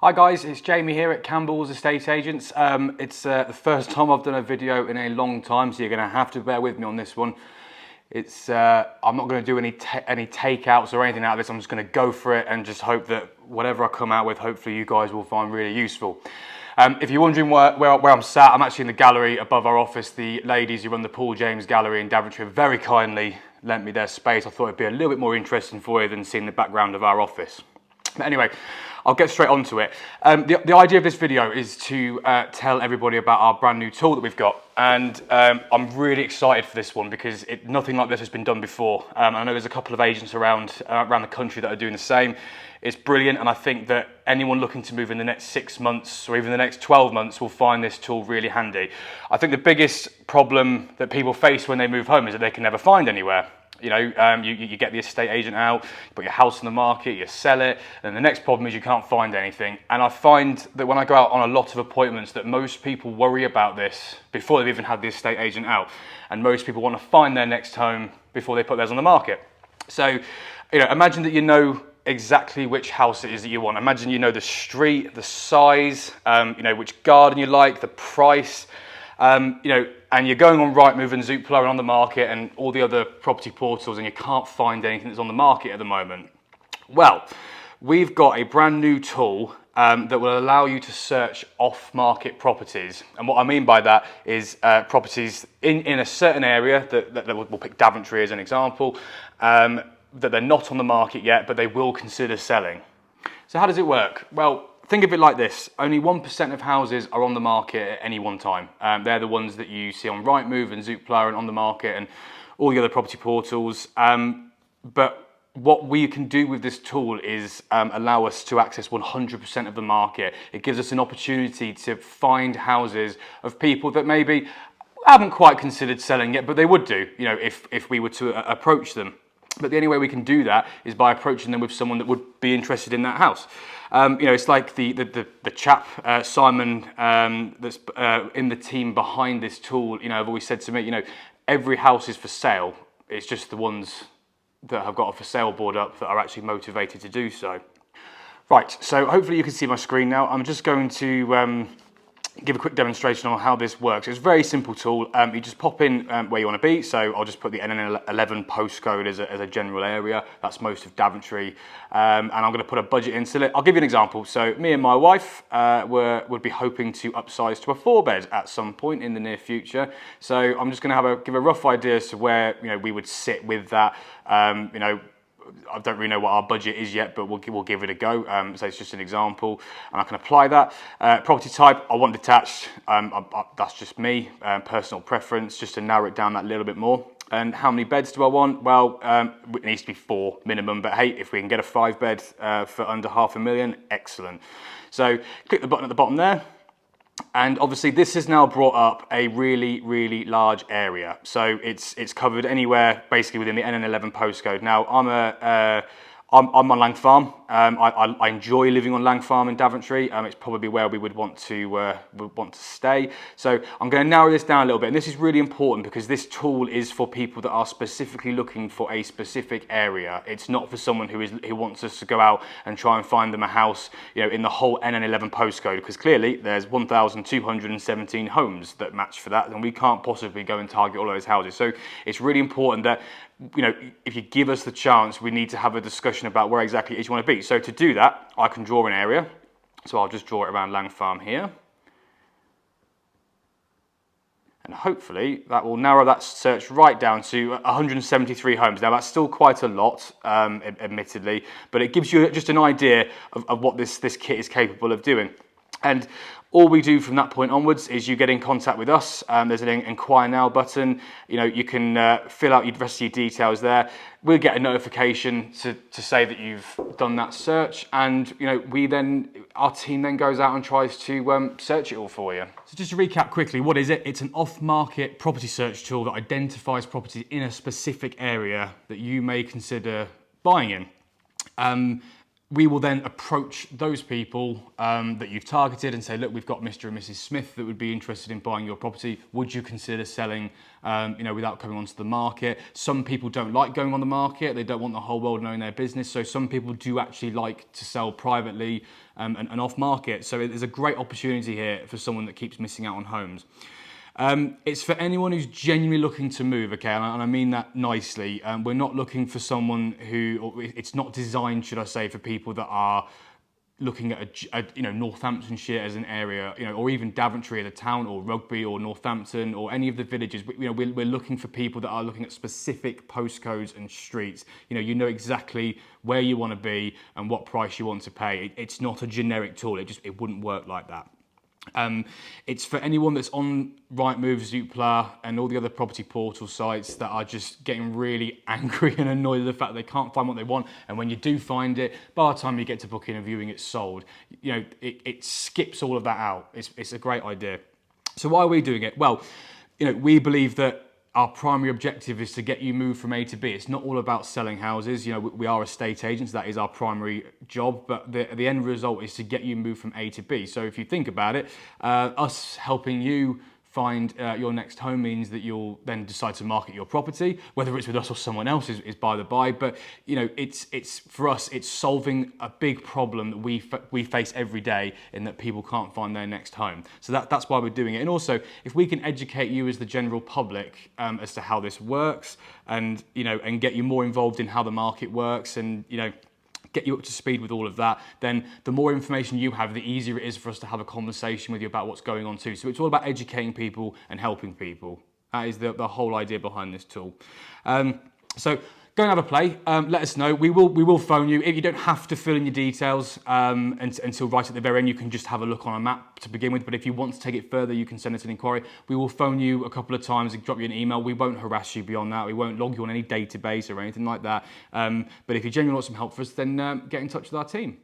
Hi guys, it's Jamie here at Campbell's Estate Agents. It's the first time I've done a video in a long time, so you're going to have to bear with me on this one. I'm not going to do any takeouts or anything out of this. I'm just going to go for it and just hope that whatever I come out with, hopefully you guys will find really useful. If you're wondering where I'm sat, I'm actually in the gallery above our office. The ladies who run the Paul James Gallery in Daventry have very kindly lent me their space. I thought it'd be a little bit more interesting for you than seeing the background of our office. But anyway, I'll get straight onto it. The idea of this video is to tell everybody about our brand new tool that we've got. And I'm really excited for this one because nothing like this has been done before. I know there's a couple of agents around the country that are doing the same. It's brilliant, and I think that anyone looking to move in the next 6 months or even the next 12 months will find this tool really handy. I think the biggest problem that people face when they move home is that they can never find anywhere. You know, you get the estate agent out, you put your house on the market, you sell it, and the next problem is you can't find anything. And I find that when I go out on a lot of appointments that most people worry about this before they've even had the estate agent out. And most people want to find their next home before they put theirs on the market. So, you know, imagine that you know exactly which house it is that you want. Imagine you know the street, the size, you know, which garden you like, the price, you know, and you're going on Rightmove and Zoopla and on the market and all the other property portals and you can't find anything that's on the market at the moment. Well, we've got a brand new tool that will allow you to search off-market properties. And what I mean by that is properties in a certain area, that we'll pick Daventry as an example, that they're not on the market yet, but they will consider selling. So how does it work? Well, think of it like this. Only 1% of houses are on the market at any one time. They're the ones that you see on Rightmove and Zoopla and on the market and all the other property portals. But what we can do with this tool is allow us to access 100% of the market. It gives us an opportunity to find houses of people that maybe haven't quite considered selling yet, but they would do, you know, if we were to approach them. But the only way we can do that is by approaching them with someone that would be interested in that house. You know, it's like the chap, Simon, that's in the team behind this tool. You know, I've always said to me, you know, every house is for sale. It's just the ones that have got a for sale board up that are actually motivated to do so. Right, so hopefully you can see my screen now. I'm just going to give a quick demonstration on how this works. It's a very simple tool. You just pop in where you want to be. So I'll just put the NN11 postcode as a general area. That's most of Daventry. And I'm going to put a budget in. So I'll give you an example. So me and my wife would be hoping to upsize to a 4-bed at some point in the near future. So I'm just going to give a rough idea as to where, you know, we would sit with that. You know, I don't really know what our budget is yet, but we'll give it a go. So it's just an example, and I can apply that. Property type, I want detached. That's just me, personal preference, just to narrow it down that little bit more. And how many beds do I want? Well, it needs to be 4 minimum, but hey, if we can get a 5-bed for under $500,000, excellent. So click the button at the bottom there. And obviously this has now brought up a really, really large area. So it's covered anywhere basically within the NN11 postcode. Now I'm on Lang Farm. I enjoy living on Lang Farm in Daventry. It's probably where we would want to stay. So I'm going to narrow this down a little bit, and this is really important because this tool is for people that are specifically looking for a specific area. It's not for someone who wants us to go out and try and find them a house, you know, in the whole NN11 postcode, because clearly there's 1,217 homes that match for that, and we can't possibly go and target all of those houses. So it's really important that, you know, if you give us the chance, we need to have a discussion about where exactly it is you want to be. So to do that, I can draw an area. So I'll just draw it around Lang Farm here. And hopefully that will narrow that search right down to 173 homes. Now that's still quite a lot, admittedly, but it gives you just an idea of what this kit is capable of doing. And all we do from that point onwards is you get in contact with us. There's an inquire now button. You know, you can fill out the rest of your details there. We'll get a notification to say that you've done that search, and you know, our team then goes out and tries to search it all for you. So just to recap quickly, what is it? It's an off-market property search tool that identifies properties in a specific area that you may consider buying in. we will then approach those people that you've targeted and say, look, we've got Mr. and Mrs. Smith that would be interested in buying your property. Would you consider selling, without coming onto the market? Some people don't like going on the market. They don't want the whole world knowing their business. So some people do actually like to sell privately and off market. So there's a great opportunity here for someone that keeps missing out on homes. It's for anyone who's genuinely looking to move, okay, and I mean that nicely. We're not looking for someone or it's not designed, should I say, for people that are looking at Northamptonshire as an area, or even Daventry as a town, or Rugby, or Northampton, or any of the villages. We're looking for people that are looking at specific postcodes and streets. You know exactly where you want to be and what price you want to pay. It's not a generic tool. It wouldn't work like that. It's for anyone that's on Rightmove, Zoopla, and all the other property portal sites that are just getting really angry and annoyed at the fact they can't find what they want. And when you do find it, by the time you get to booking a viewing, it's sold. It skips all of that out. It's a great idea. So why are we doing it? Well, we believe that our primary objective is to get you moved from A to B. It's not all about selling houses. We are estate agents. That is our primary job. But the end result is to get you moved from A to B. So if you think about it, us helping you find your next home means that you'll then decide to market your property. Whether it's with us or someone else is by the by. But it's for us, it's solving a big problem that we face every day, in that people can't find their next home. So that's why we're doing it. And also, if we can educate you as the general public as to how this works, and and get you more involved in how the market works, and get you up to speed with all of that, then the more information you have, the easier it is for us to have a conversation with you about what's going on too. So it's all about educating people and helping people. That is the whole idea behind this tool. So go and have a play. Let us know. We will phone you. If you don't have to fill in your details until right at the very end, you can just have a look on a map to begin with. But if you want to take it further, you can send us an inquiry. We will phone you a couple of times and drop you an email. We won't harass you beyond that. We won't log you on any database or anything like that. But if you genuinely want some help for us, then get in touch with our team.